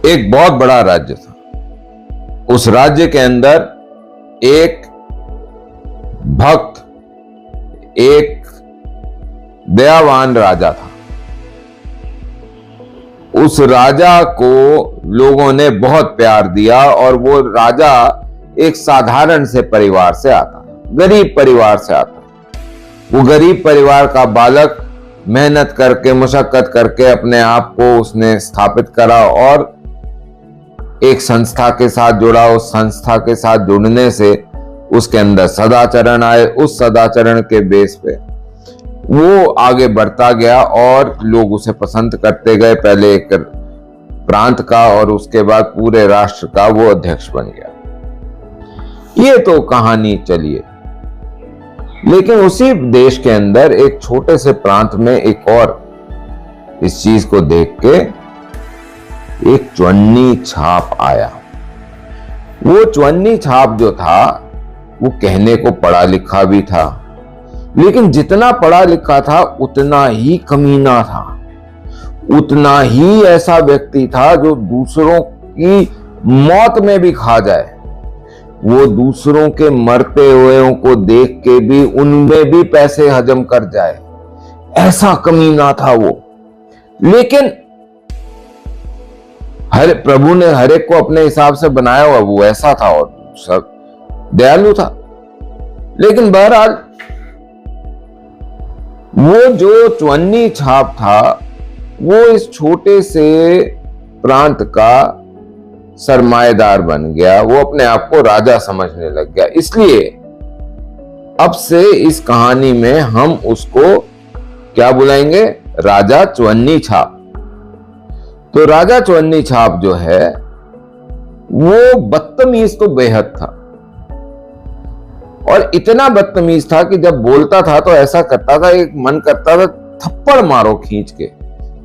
एक बहुत बड़ा राज्य था। उस राज्य के अंदर एक भक्त, एक दयावान राजा था। उस राजा को लोगों ने बहुत प्यार दिया और वो राजा एक साधारण से परिवार से आता, गरीब परिवार से आता। वो गरीब परिवार का बालक मेहनत करके, मशक्कत करके अपने आप को उसने स्थापित करा और एक संस्था के साथ जुड़ा। उस संस्था के साथ जुड़ने से उसके अंदर सदाचरण आए। उस सदाचरण के बेस पे वो आगे बढ़ता गया और लोग उसे पसंद करते गए। पहले एक प्रांत का और उसके बाद पूरे राष्ट्र का वो अध्यक्ष बन गया। ये तो कहानी चलिए, लेकिन उसी देश के अंदर एक छोटे से प्रांत में एक और इस चीज को देख के एक चवन्नी छाप आया। वो चवन्नी छाप जो था वो कहने को पढ़ा लिखा भी था, लेकिन जितना पढ़ा लिखा था उतना ही कमीना था, उतना ही ऐसा व्यक्ति था जो दूसरों की मौत में भी खा जाए। वो दूसरों के मरते हुए को देख के भी उनमें भी पैसे हजम कर जाए, ऐसा कमीना था वो। लेकिन हर प्रभु ने हर एक को अपने हिसाब से बनाया हुआ, वो ऐसा था और सब दयालु था। लेकिन बहरहाल वो जो चवन्नी छाप था वो इस छोटे से प्रांत का सरमाएदार बन गया। वो अपने आप को राजा समझने लग गया। इसलिए अब से इस कहानी में हम उसको क्या बुलाएंगे? राजा चवन्नी छाप। तो राजा चवन्नी छाप जो है वो बदतमीज तो बेहद था, और इतना बदतमीज था कि जब बोलता था तो ऐसा करता था, एक मन करता था थप्पड़ मारो खींच के,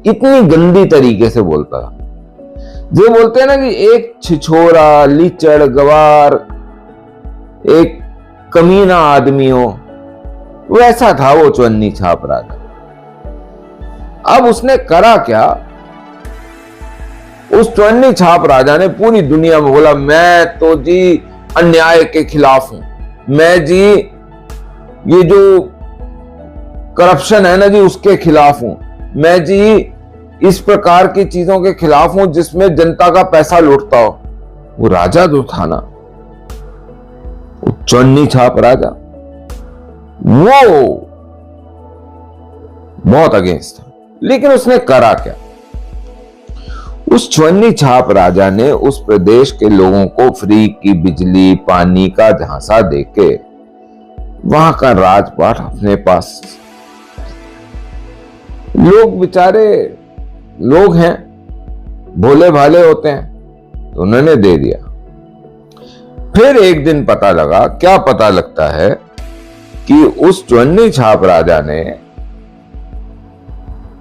इतनी गंदी तरीके से बोलता था। जो बोलते हैं ना कि एक छिछोरा, लीचड़, गवार, एक कमीना आदमी हो, वैसा था वो चवन्नी छाप राजा। अब उसने करा क्या? उस चवन्नी छाप राजा ने पूरी दुनिया में बोला, मैं तो जी अन्याय के खिलाफ हूं, मैं जी ये जो करप्शन है ना जी उसके खिलाफ हूं, मैं जी इस प्रकार की चीजों के खिलाफ हूं जिसमें जनता का पैसा लूटता हो। वो राजा जो था ना, वो चवन्नी छाप राजा, वो बहुत अगेंस्ट था। लेकिन उसने करा क्या? उस चवन्नी छाप राजा ने उस प्रदेश के लोगों को फ्री की बिजली, पानी का झांसा देके वहां का राजपाट अपने पास, लोग बेचारे लोग हैं, भोले भाले होते हैं, तो उन्होंने दे दिया। फिर एक दिन पता लगा, क्या पता लगता है कि उस चवन्नी छाप राजा ने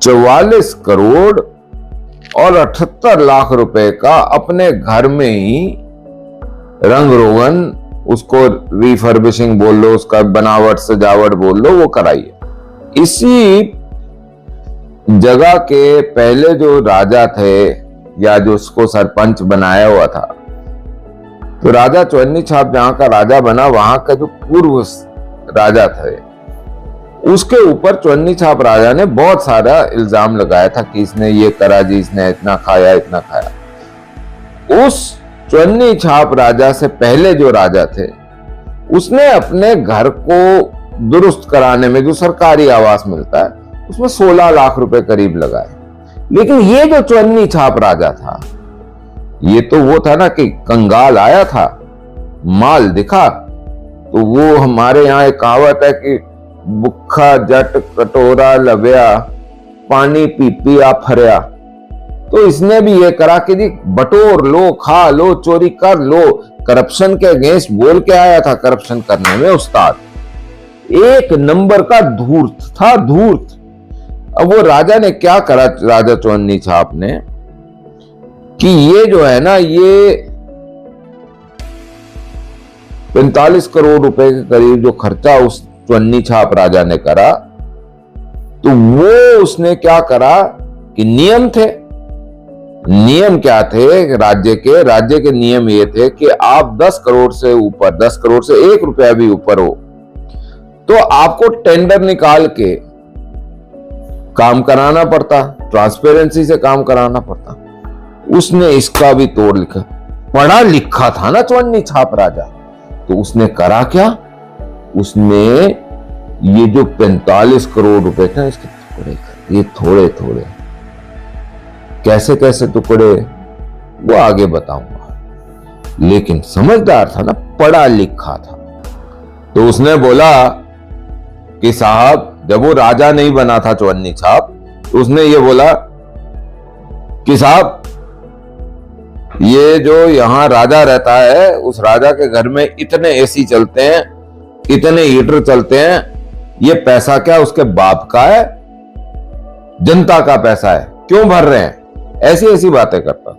44 करोड़ और 78 लाख रुपए का अपने घर में ही रंग रोगन, उसको रिफर्बिशिंग बोल लो, उसका बनावट सजावट बोल लो, वो कराई है। इसी जगह के पहले जो राजा थे या जो उसको सरपंच बनाया हुआ था, तो राजा चवन्नी छाप जहां का राजा बना, वहां का जो पूर्व राजा थे उसके ऊपर चवन्नी छाप राजा ने बहुत सारा इल्जाम लगाया था कि इसने ये करा जी, इसने इतना खाया, इतना खाया। उस चवन्नी छाप राजा से पहले जो राजा थे उसने अपने घर को दुरुस्त कराने में, जो सरकारी आवास मिलता है, उसमें 16 लाख रुपए करीब लगाए। लेकिन ये जो चवन्नी छाप राजा था, ये तो वो था ना कि कंगाल आया था, माल दिखा, तो वो हमारे यहाँ एक कहावत है कि भुखा जट कटोरा लव्या, पानी पी पिया फरिया। तो इसने भी ये करा कि जी बटोर लो, खा लो, चोरी कर लो। करप्शन के अगेंस्ट बोल के आया था, करप्शन करने में उस्ताद, एक नंबर का धूर्त था, धूर्त। अब वो राजा ने क्या करा, राजा चवन्नी छाप ने, कि ये जो है ना, ये 45 करोड़ रुपए के करीब जो खर्चा उस चवन्नी छाप राजा ने करा, तो वो उसने क्या करा कि नियम थे, नियम क्या थे राज्य के नियम ये थे कि आप 10 करोड़ से ऊपर, 10 करोड़ से 1 रुपया भी ऊपर हो तो आपको टेंडर निकाल के काम कराना पड़ता, ट्रांसपेरेंसी से काम कराना पड़ता। उसने इसका भी तोड़ लिखा, पढ़ा लिखा था ना चवन्नी छाप राजा, तो उसने करा क्या, उसने ये जो 45 करोड़ रुपए थे इसके टुकड़े कर दिए, थोड़े थोड़े। कैसे कैसे टुकड़े वो आगे बताऊंगा, लेकिन समझदार था ना, पढ़ा लिखा था। तो उसने बोला कि साहब, जब वो राजा नहीं बना था चवन्नी छाप, तो उसने ये बोला कि साहब, ये जो यहां राजा रहता है, उस राजा के घर में इतने एसी चलते हैं, इतने हीटर चलते हैं, ये पैसा क्या उसके बाप का है, जनता का पैसा है, क्यों भर रहे हैं? ऐसी ऐसी बातें करता था।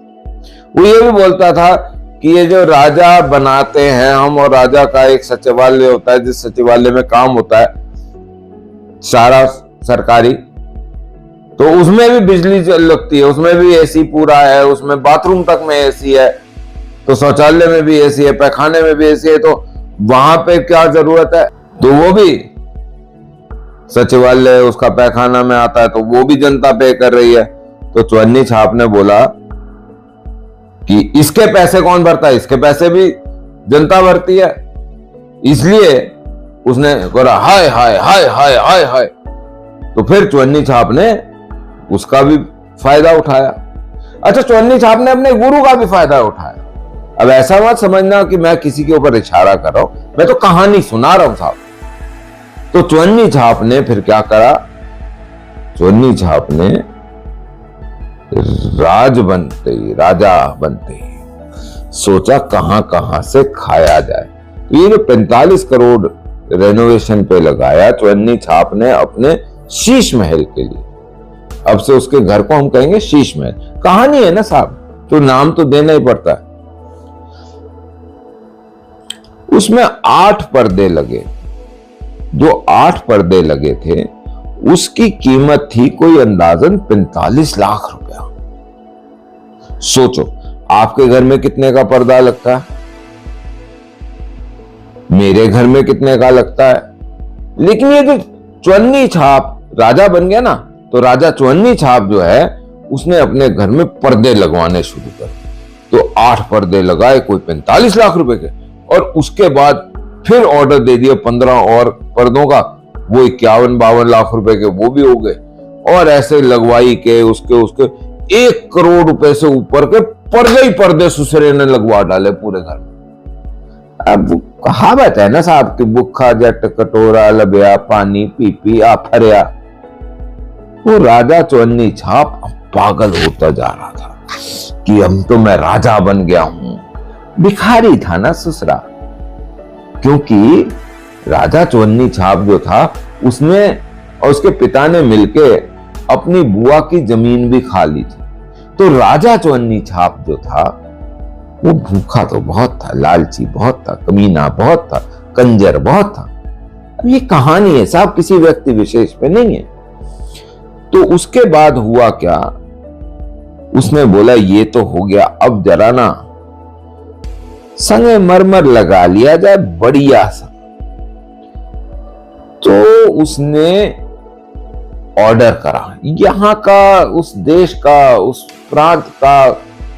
वो ये भी बोलता था कि ये जो राजा बनाते हैं हम, और राजा का एक सचिवालय होता है, जिस सचिवालय में काम होता है सारा सरकारी, तो उसमें भी बिजली लगती है, उसमें भी एसी पूरा है, उसमें बाथरूम तक में एसी है, तो शौचालय में भी एसी है, पैखाने में भी एसी है, तो वहां पे क्या जरूरत है? तो वो भी सचिवालय उसका पैखाना में आता है, तो वो भी जनता पे कर रही है। तो चवन्नी छाप ने बोला कि इसके पैसे कौन भरता है? इसके पैसे भी जनता भरती है। इसलिए उसने बोला हाय हाय हाय हाय हाय हाय। तो फिर चवन्नी छाप ने उसका भी फायदा उठाया। अच्छा, चवन्नी छाप ने अपने गुरु का भी फायदा उठाया। अब ऐसा मत समझना कि मैं किसी के ऊपर इशारा कर रहा हूं, मैं तो कहानी सुना रहा हूं साहब। तो चवन्नी छाप ने फिर क्या करा, चवन्नी छाप ने राजा बनते ही सोचा कहां कहां से खाया जाए। तो ये जो 45 करोड़ रेनोवेशन पे लगाया चवन्नी छाप ने अपने शीश महल के लिए, अब से उसके घर को हम कहेंगे शीश महल। कहानी है ना साहब, तो नाम तो देना ही पड़ता है। उसमें 8 पर्दे लगे। जो 8 पर्दे लगे थे उसकी कीमत थी कोई अंदाजन 45 लाख रुपया। सोचो आपके घर में कितने का पर्दा लगता है, मेरे घर में कितने का लगता है। लेकिन ये जो चवन्नी छाप राजा बन गया ना, तो राजा चवन्नी छाप जो है उसने अपने घर में पर्दे लगवाने शुरू कर। तो 8 पर्दे लगाए कोई 45 लाख रुपए के, और उसके बाद फिर ऑर्डर दे दिया 15 और पर्दों का, वो 51-52 लाख रुपए के वो भी हो गए। और ऐसे लगवाई के उसके 1 करोड़ रुपए से ऊपर के पर्दे ही पर्दे सुसरे ने लगवा डाले पूरे घर में। अब कहावत है ना साहब कि भूखा जट कटोरा लबया, पानी पी पी आ फरिया। वो राजा चवन्नी छाप पागल होता जा रहा था कि हम तो मैं राजा बन गया हूं। भिखारी था ना ससुरा, क्योंकि राजा चवन्नी छाप जो था उसने और उसके पिता ने मिलके अपनी बुआ की जमीन भी खा ली थी। तो राजा चवन्नी छाप जो था वो भूखा तो बहुत था, लालची बहुत था, कमीना बहुत था, कंजर बहुत था। अब ये कहानी है साहब, किसी व्यक्ति विशेष पे नहीं है। तो उसके बाद हुआ क्या, उसने बोला ये तो हो गया, अब जरा ना संगमरमर लगा लिया जाए बढ़िया सा। तो उसने ऑर्डर करा, यहां का, उस देश का, उस प्रांत का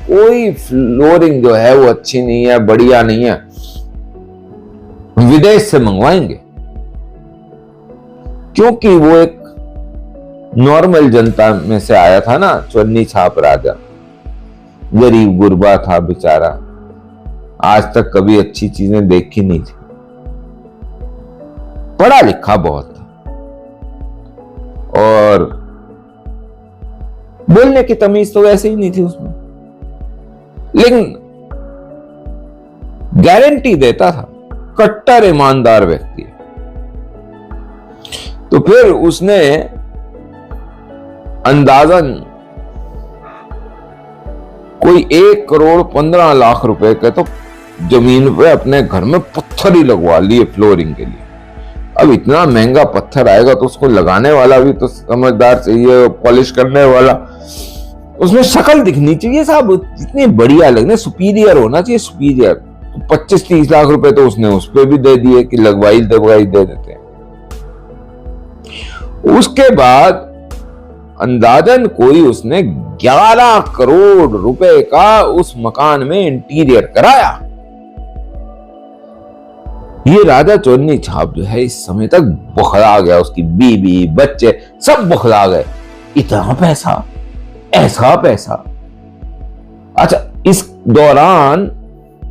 कोई फ्लोरिंग जो है वो अच्छी नहीं है, बढ़िया नहीं है, विदेश से मंगवाएंगे। क्योंकि वो एक नॉर्मल जनता में से आया था ना चवन्नी छाप राजा, गरीब गुरबा था बेचारा, आज तक कभी अच्छी चीजें देखी नहीं थी, पढ़ा लिखा बहुत था, और बोलने की तमीज तो वैसे ही नहीं थी उसमें, लेकिन गारंटी देता था, कट्टर ईमानदार व्यक्ति। तो फिर उसने अंदाजन कोई 1 करोड़ 15 लाख रुपए के तो जमीन पे अपने घर में पत्थर ही लगवा लिए फ्लोरिंग के लिए। अब इतना महंगा पत्थर आएगा तो उसको लगाने वाला भी तो समझदार चाहिए, पॉलिश करने वाला। उसमें शक्ल दिखनी चाहिए साहब, इतनी बढ़िया लगने, सुपीरियर होना चाहिए, सुपीरियर। तो 25-30 लाख रुपए तो उसने उस पर भी दे दिए कि लगवाई दे देते हैं। उसके बाद अंदाजन कोई उसने 11 करोड़ रुपए का उस मकान में इंटीरियर कराया। ये राजा चौन्नी छाप जो है इस समय तक बौखला गया, उसकी बीवी बच्चे सब बौखला गए, इतना पैसा, ऐसा पैसा। अच्छा, इस दौरान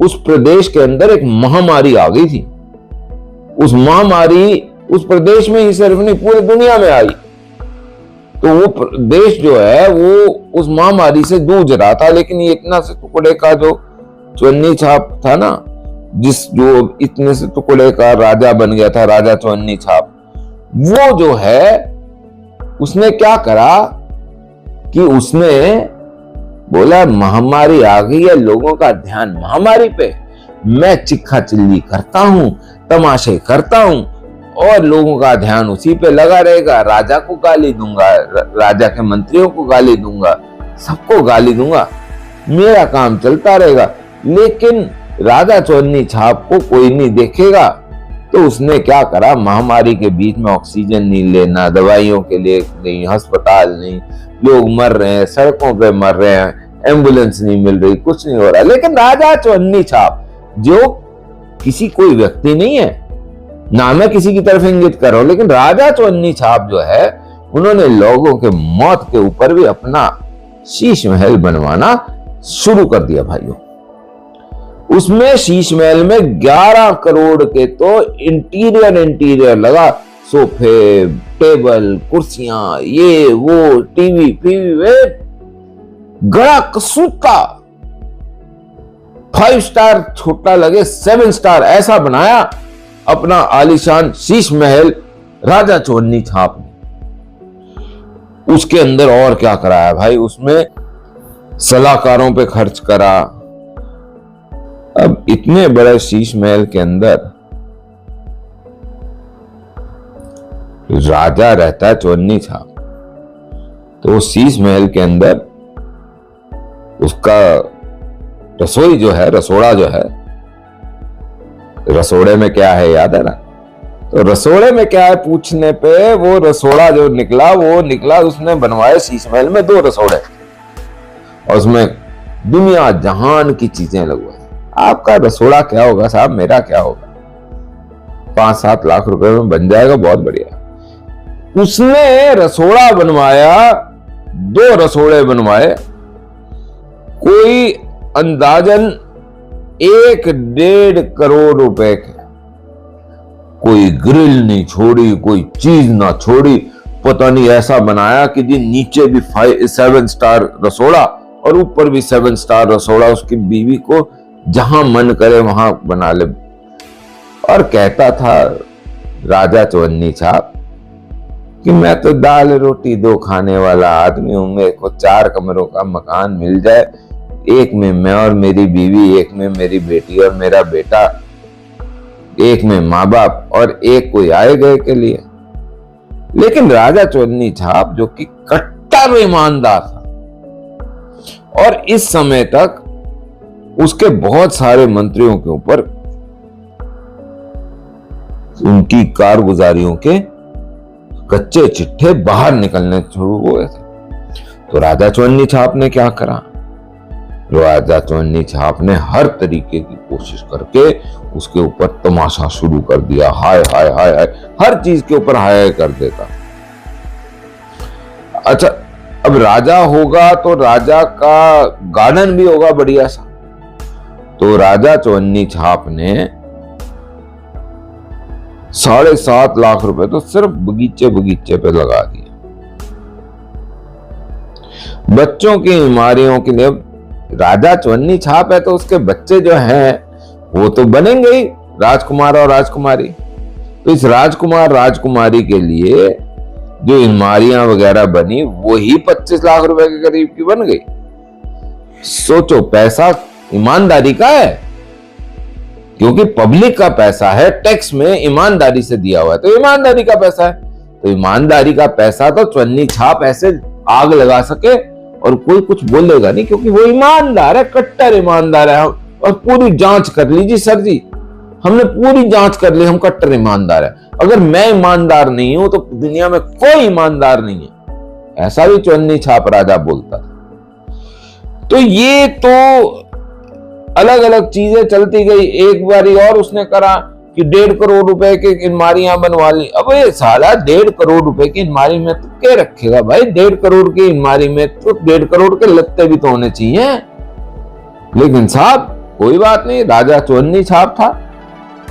उस प्रदेश के अंदर एक महामारी आ गई थी। उस महामारी उस प्रदेश में ही सिर्फ नहीं पूरी दुनिया में आई। तो वो प्रदेश जो है वो उस महामारी से जूझ रहा था, लेकिन ये इतना से टुकड़े का जो चौन्नी छाप था ना, जो इतने से टुकड़े का राजा बन गया था, राजा चौन्नी छाप, वो जो है उसने क्या करा कि उसने बोला महामारी आ गई है, लोगों का ध्यान महामारी पे, मैं चिक्खा चिल्ली करता हूं, तमाशे करता हूं और लोगों का ध्यान उसी पे लगा रहेगा। राजा को गाली दूंगा, राजा के मंत्रियों को गाली दूंगा, सबको गाली दूंगा, मेरा काम चलता रहेगा, लेकिन राजा चौन्नी छाप को कोई नहीं देखेगा। तो उसने क्या करा, महामारी के बीच में ऑक्सीजन नहीं लेना, दवाइयों के लिए नहीं, अस्पताल नहीं, लोग मर रहे हैं, सड़कों पे मर रहे हैं, एम्बुलेंस नहीं मिल रही, कुछ नहीं हो रहा, लेकिन राजा चौन्नी छाप जो किसी कोई व्यक्ति नहीं है ना, मैं किसी की तरफ इंगित कर रहा हूं, लेकिन राजा चौन्नी छाप जो है उन्होंने लोगों के मौत के ऊपर भी अपना शीश महल बनवाना शुरू कर दिया भाइयों। उसमें शीश महल में 11 करोड़ के तो इंटीरियर लगा, सोफे, टेबल, कुर्सियां, ये वो, टीवी वे, गड़ा कसूता, 5 स्टार छोटा लगे 7 स्टार ऐसा बनाया अपना आलीशान शीश महल राजा चौन्नी छाप ने। उसके अंदर और क्या कराया भाई, उसमें सलाहकारों पे खर्च करा। अब इतने बड़े शीश महल के अंदर राजा रहता है चौन्नी छाप, तो शीश महल के अंदर उसका रसोई जो है, रसोड़ा जो है, रसोड़े में क्या है याद है ना, तो रसोड़े में क्या है पूछने पे वो रसोड़ा जो निकला, वो निकला उसने बनवाए शीश महल में 2 रसोड़े और उसमें दुनिया जहान की चीजें लगवाई। आपका रसोड़ा क्या होगा साहब, मेरा क्या होगा, 5-7 लाख रुपए में बन जाएगा, बहुत बढ़िया। उसने रसोड़ा बनवाया, 2 रसोड़े बनवाए, कोई अंदाजन 1-1.5 करोड़ रुपए के, कोई ग्रिल नहीं छोड़ी, कोई चीज ना छोड़ी, पता नहीं ऐसा बनाया कि जी नीचे भी 7 स्टार रसोड़ा और ऊपर भी 7 स्टार रसोड़ा, उसकी बीवी को जहां मन करे वहां बना ले। और कहता था राजा चौन्नी छाप कि मैं तो दाल रोटी 2 खाने वाला आदमी हूं, मेरे को 4 कमरों का मकान मिल जाए, एक में मैं और मेरी बीवी, एक में मेरी बेटी और मेरा बेटा, एक में माँ बाप और एक कोई आए गए के लिए। लेकिन राजा चौन्नी छाप जो कि कट्टर ईमानदार था और इस समय तक उसके बहुत सारे मंत्रियों के ऊपर उनकी कारगुजारियों के कच्चे चिट्ठे बाहर निकलने शुरू हो गए थे। तो राजा चौन्नी छाप ने क्या करा, राजा चौन्नी छाप ने हर तरीके की कोशिश करके उसके ऊपर तमाशा शुरू कर दिया। हाय हाय हाय हाय, हर चीज के ऊपर हाय हाय कर देता। अच्छा, अब राजा होगा तो राजा का गार्डन भी होगा बढ़िया सा, तो राजा चौन्नी छाप ने 7.5 लाख रुपए तो सिर्फ बगीचे पे लगा दिए। बच्चों की बीमारियों के लिए, राजा चौन्नी छाप है तो उसके बच्चे जो हैं वो तो बनेंगे ही राजकुमार और राजकुमारी। तो इस राजकुमार राजकुमारी के लिए जो बीमारियां वगैरह बनी वो ही 25 लाख रुपए के करीब की बन गई। सोचो, पैसा ईमानदारी का है, क्योंकि पब्लिक का पैसा है, टैक्स में ईमानदारी से दिया हुआ है, तो ईमानदारी का पैसा है। तो ईमानदारी का पैसा तो चौन्नी छाप ऐसे आग लगा सके और कोई कुछ बोलेगा नहीं, क्योंकि वो ईमानदार है, कट्टर ईमानदार है। और पूरी जांच कर लीजिए सर जी, हमने पूरी जांच कर ली, हम कट्टर ईमानदार है। अगर मैं ईमानदार नहीं हूं तो दुनिया में कोई ईमानदार नहीं है, ऐसा भी चवन्नी छाप राजा बोलता था। तो ये तो अलग अलग चीजें चलती गई। एक बारी और उसने करा कि 1.5 करोड़ रुपए की अलमारियां बनवा ली। अब ये साला 1.5 करोड़ रुपए की अलमारी में तो क्या रखेगा भाई? 1.5 करोड़ की अलमारी में तो 1.5 करोड़ के लत्ते भी तो होने चाहिए। लेकिन साहब कोई बात नहीं, राजा चवन्नी छाप था,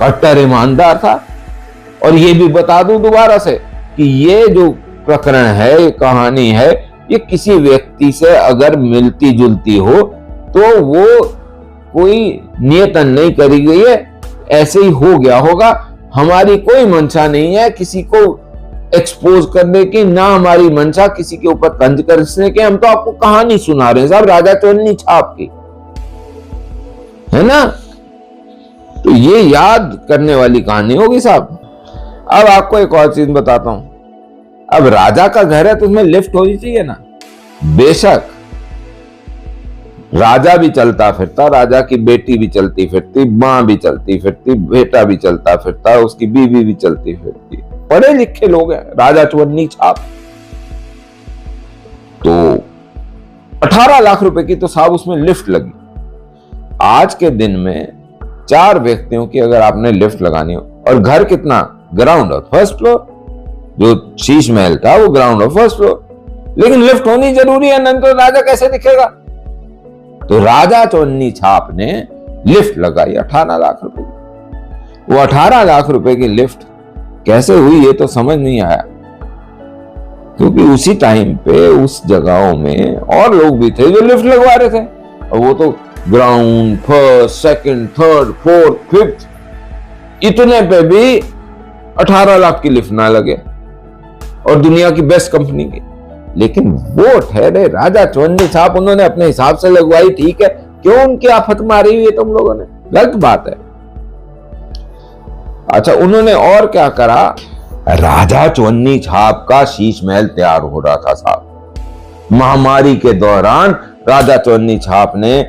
कट्टर ईमानदार था। और ये भी बता दूं दोबारा से कि ये जो प्रकरण है, ये कहानी है, ये किसी व्यक्ति से अगर मिलती जुलती हो तो वो कोई नियतन नहीं करी गई है, ऐसे ही हो गया होगा। हमारी कोई मंशा नहीं है किसी को एक्सपोज करने की, ना हमारी मंशा किसी के ऊपर तंज कसने की। हम तो आपको कहानी सुना रहे हैं साहब, राजा चवन्नी छाप की, है ना। तो ये याद करने वाली कहानी होगी साहब। अब आपको एक और चीज बताता हूं। अब राजा का घर है तो उसमें लिफ्ट होनी चाहिए ना। बेशक राजा भी चलता फिरता, राजा की बेटी भी चलती फिरती, मां भी चलती फिरती, बेटा भी चलता फिरता, उसकी बीवी भी चलती फिरती, पढ़े लिखे लोग हैं। राजा चवन्नी छाप तो 18 लाख रुपए की तो साहब उसमें लिफ्ट लगी। आज के दिन में 4 व्यक्तियों की अगर आपने लिफ्ट लगानी हो, और घर कितना, ग्राउंड और फर्स्ट फ्लोर, जो शीश महल था वो ग्राउंड और फर्स्ट फ्लोर, लेकिन लिफ्ट होनी जरूरी है, नहीं तो राजा कैसे दिखेगा। तो राजा चवन्नी छाप ने लिफ्ट लगाई 18 लाख रुपए की। वो 18 लाख रुपए की लिफ्ट कैसे हुई ये तो समझ नहीं आया, क्योंकि उसी टाइम पे उस जगहों में और लोग भी थे जो लिफ्ट लगवा रहे थे, और वो तो ground, first, second, third, fourth, fifth, इतने पे भी 18 लाख की लिफ्ट ना लगे, और दुनिया की बेस्ट कंपनी की। लेकिन वो ठहरे राजा चवन्नी छाप, उन्होंने अपने हिसाब से लगवाई, ठीक है। क्यों उनकी आफत मारी हुई है तुम लोगों ने? गलत बात है। अच्छा, उन्होंने और क्या करा, राजा चवन्नी छाप का शीश महल तैयार हो रहा था साहब। महामारी के दौरान राजा चवन्नी छाप ने,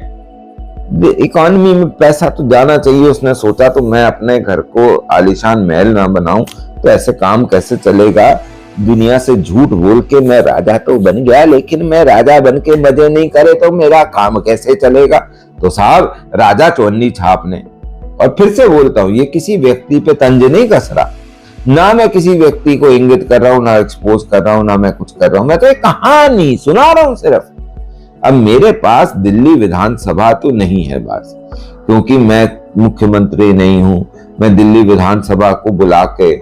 इकोनॉमी में पैसा तो जाना चाहिए, उसने सोचा तो मैं अपने घर को आलीशान महल ना बनाऊं तो ऐसे काम कैसे चलेगा। दुनिया से झूठ बोल के मैं राजा तो बन गया, लेकिन मैं राजा बन के मजे नहीं करे तो मेरा काम कैसे चलेगा। तो साहब राजा चवन्नी छाप ने, और फिर से बोलता हूं, ये किसी व्यक्ति पे तंज नहीं कस रहा, ना मैं किसी व्यक्ति को इंगित कर रहा हूं, ना एक्सपोज कर रहा हूं, ना मैं कुछ कर रहा हूं, मैं तो एक कहानी सुना रहा हूं सिर्फ। अब मेरे पास दिल्ली विधानसभा तो नहीं है बस, क्योंकि मैं मुख्यमंत्री नहीं हूं, मैं दिल्ली विधानसभा को बुला के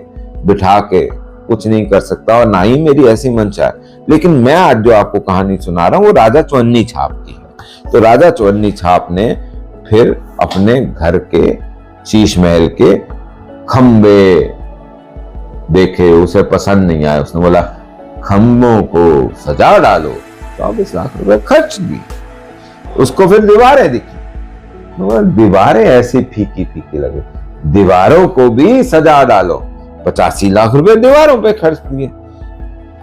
बिठा के कुछ नहीं कर सकता, और ना ही मेरी ऐसी मंशा है। लेकिन मैं आज जो आपको कहानी सुना रहा हूं वो राजा चवन्नी छाप की है। तो राजा चवन्नी छाप ने फिर अपने घर के शीश महल के खंबे देखे, उसे पसंद नहीं आया, उसने बोला खंबों को सजा डालो। 24 लाख रुपए खर्च दी। उसको फिर दीवारें दिखी, दीवारें ऐसी फीकी फीकी लगे, दीवारों को भी सजा डालो। 85 लाख रुपए दीवारों पे खर्च दिए।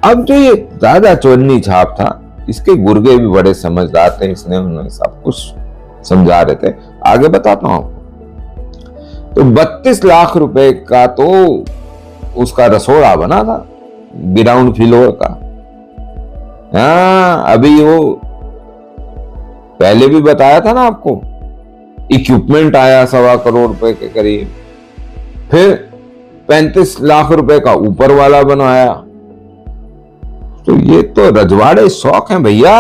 अब जो ये राजा चवन्नी छाप था, इसके गुर्गे भी बड़े समझदार थे, इसने उन्होंने सब कुछ समझा रहे थे। आगे बताता हूं। तो 32 लाख रुपए का तो उसका रसोड़ा बना था, ग्राउंड फ्लोर का। हाँ, अभी वो पहले भी बताया था ना आपको, इक्विपमेंट आया 1.25 करोड़ रुपए के करीब। फिर 35 लाख रुपए का ऊपर वाला बनवाया। तो ये तो रजवाड़े शौक हैं भैया।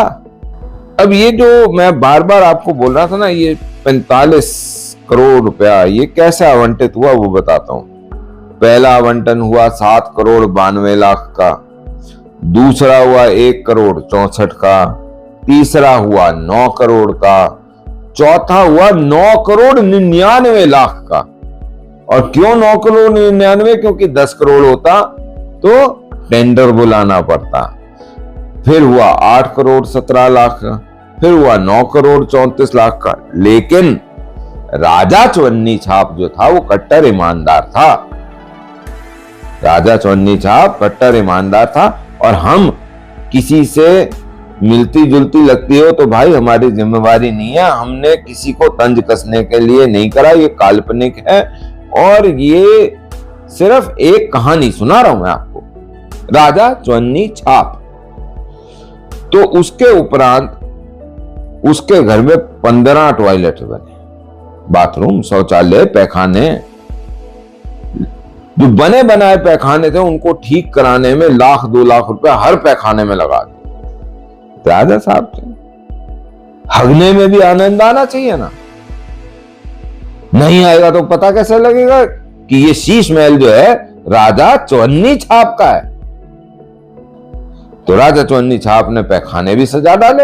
अब ये जो मैं बार बार आपको बोल रहा था ना, ये 45 करोड़ रुपया ये कैसे आवंटित हुआ वो बताता हूं। पहला आवंटन हुआ 7 करोड़ 92 लाख का, दूसरा हुआ 1 करोड़ 64 का, तीसरा हुआ 9 करोड़ का, चौथा हुआ 9 करोड़ 99 लाख का। और क्यों 9 करोड़ 99? क्योंकि 10 करोड़ होता तो टेंडर बुलाना पड़ता। फिर हुआ 8 करोड़ 17 लाख का, फिर हुआ 9 करोड़ 34 लाख का। लेकिन राजा चवन्नी छाप जो था वो कट्टर ईमानदार था। राजा चवन्नी छाप कट्टर ईमानदार था, और हम किसी से मिलती जुलती लगती हो तो भाई हमारी जिम्मेवारी नहीं है, हमने किसी को तंज कसने के लिए नहीं करा, ये काल्पनिक है। और ये सिर्फ एक कहानी सुना रहा हूं मैं आपको, राजा चवन्नी छाप। तो उसके उपरांत उसके घर में 15 टॉयलेट बने, बाथरूम, शौचालय, पैखाने। जो बने बनाए पैखाने थे उनको ठीक कराने में 1,00,000-2 लाख रुपए हर पैखाने में लगा दिए राजा साहब थे। हगने में भी आनंद आना चाहिए ना, नहीं आएगा तो पता कैसे लगेगा कि ये शीश महल जो है राजा चवन्नी छाप का है। तो राजा चवन्नी छाप ने पैखाने भी सजा डाले।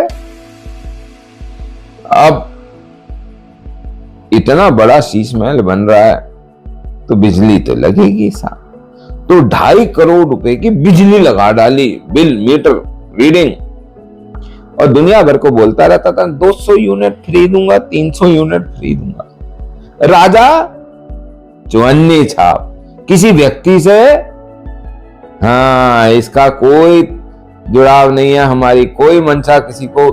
अब इतना बड़ा शीश महल बन रहा है तो बिजली तो लगेगी साहब। तो 2.5 करोड़ रुपए की बिजली लगा डाली, बिल, मीटर रीडिंग। और दुनिया भर को बोलता रहता था 200 यूनिट फ्री दूंगा, 300 यूनिट फ्री दूंगा। राजा चवन्नी छाप, किसी व्यक्ति से हाँ इसका कोई जुड़ाव नहीं है, हमारी कोई मंशा किसी को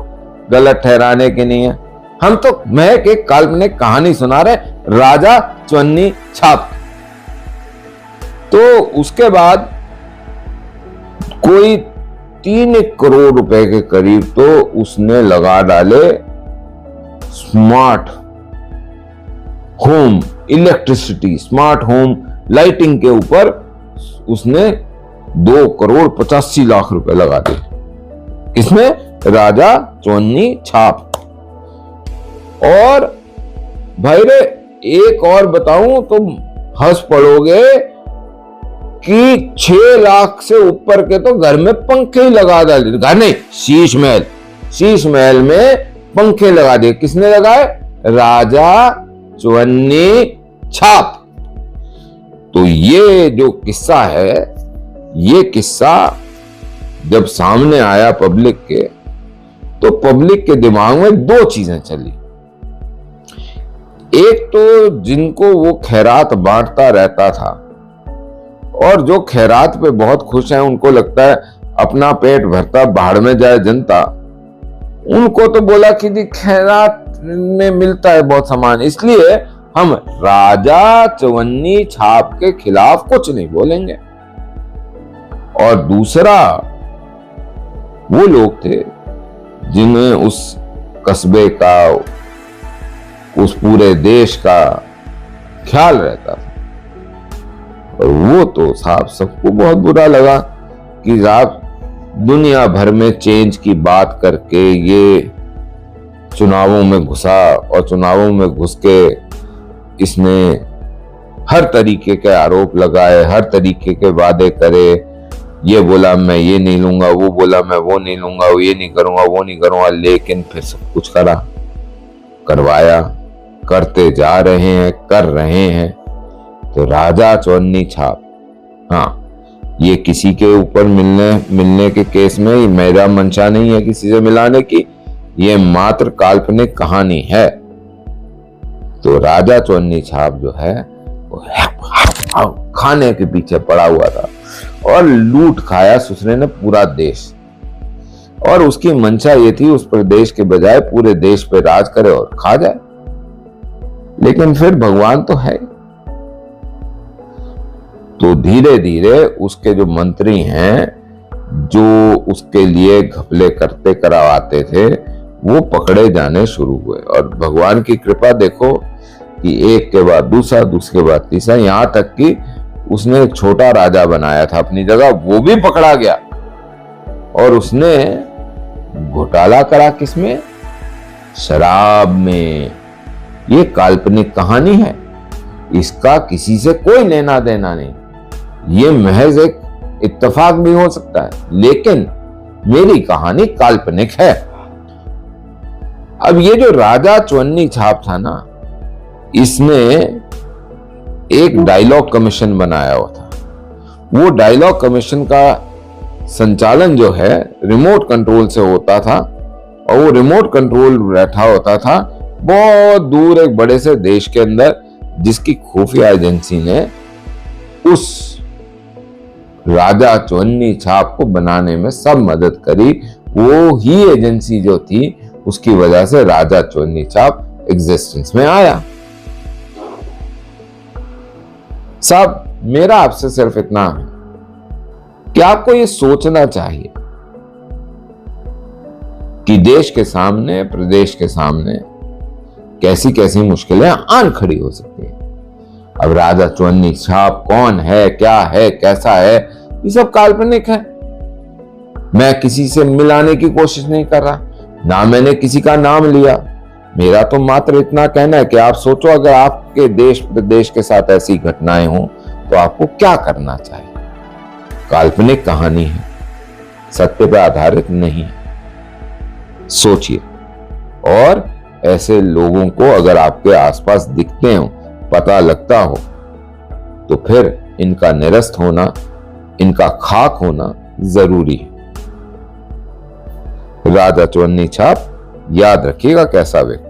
गलत ठहराने की नहीं है। हम तो मैं एक काल्पनिक कहानी सुना रहे, राजा चवन्नी छाप। तो उसके बाद कोई 3 करोड़ रुपए के करीब तो उसने लगा डाले smart home electricity, smart home lighting के ऊपर उसने 2,85,00,000 रुपए लगा दिए। इसमें राजा चवन्नी छाप। और भाई रे एक और बताऊं तो हंस पड़ोगे कि 6 लाख से ऊपर के तो घर में पंखे ही लगा डाले। घर नहीं, शीश महल में पंखे लगा दिए। किसने लगाए? राजा चवन्नी छाप। तो ये जो किस्सा है, ये किस्सा जब सामने आया पब्लिक के, तो पब्लिक के दिमाग में 2 चीजें चली। एक तो जिनको वो खैरात बांटता रहता था और जो खैरात पे बहुत खुश हैं, उनको लगता है अपना पेट भरता बाहर में जाए जनता, उनको तो बोला कि जी खैरात में मिलता है बहुत सामान, इसलिए हम राजा चवन्नी छाप के खिलाफ कुछ नहीं बोलेंगे। और दूसरा वो लोग थे जिन्हें उस कस्बे का, उस पूरे देश का ख्याल रहता था, और वो तो साहब सबको बहुत बुरा लगा कि आप दुनिया भर में चेंज की बात करके ये चुनावों में घुसा, और चुनावों में घुस के इसने हर तरीके के आरोप लगाए, हर तरीके के वादे करे। ये बोला मैं ये नहीं लूंगा, वो बोला मैं वो नहीं लूंगा, ये नहीं करूंगा, वो नहीं करूंगा, लेकिन फिर सब कुछ करा, करवाया, करते जा रहे हैं, कर रहे हैं। तो राजा चवन्नी छाप, हाँ ये किसी के ऊपर मिलने के केस में मेरा मंशा नहीं है किसी से मिलाने की, ये मात्र काल्पनिक कहानी है। तो राजा चवन्नी छाप जो है वो खाने के पीछे पड़ा हुआ था और लूट खाया सुसरे ने पूरा देश। और उसकी मंशा ये थी उस प्रदेश के बजाय पूरे देश पे राज करे और खा जाए। लेकिन फिर भगवान तो है। तो धीरे धीरे उसके जो मंत्री हैं, जो उसके लिए घपले करते करवाते थे, वो पकड़े जाने शुरू हुए। और भगवान की कृपा देखो कि एक के बाद दूसरा, दूसरे के बाद तीसरा, यहां तक कि उसने एक छोटा राजा बनाया था अपनी जगह, वो भी पकड़ा गया। और उसने घोटाला करा किसमें? शराब में। ये काल्पनिक कहानी है, इसका किसी से कोई लेना देना नहीं, ये महज एक इत्तेफाक भी हो सकता है, लेकिन मेरी कहानी काल्पनिक है। अब ये जो राजा चवन्नी छाप था ना, इसने एक डायलॉग कमीशन बनाया हुआ था। वो डायलॉग कमीशन का संचालन जो है रिमोट कंट्रोल से होता था, और वो रिमोट कंट्रोल बैठा होता था बहुत दूर एक बड़े से देश के अंदर, जिसकी खुफिया एजेंसी ने उस राजा चवन्नी छाप को बनाने में सब मदद करी। वो ही एजेंसी जो थी उसकी वजह से राजा चोरनी छाप एग्जिस्टेंस में आया। साहब, मेरा आपसे सिर्फ इतना है कि आपको ये सोचना चाहिए कि देश के सामने, प्रदेश के सामने कैसी कैसी मुश्किलें आन खड़ी हो सकती है। अब राजा चौन्नी छाप कौन है, क्या है, कैसा है, ये सब काल्पनिक है। मैं किसी से मिलाने की कोशिश नहीं कर रहा, ना मैंने किसी का नाम लिया। मेरा तो मात्र इतना कहना है कि आप सोचो, अगर आपके देश प्रदेश के साथ ऐसी घटनाएं हों तो आपको क्या करना चाहिए। काल्पनिक कहानी है, सत्य पर आधारित नहीं है। सोचिए, और ऐसे लोगों को अगर आपके आसपास दिखते हो, पता लगता हो, तो फिर इनका निरस्त होना, इनका खाक होना जरूरी है। राजा चौन्नी छाप याद रखिएगा कैसा व्यक्ति।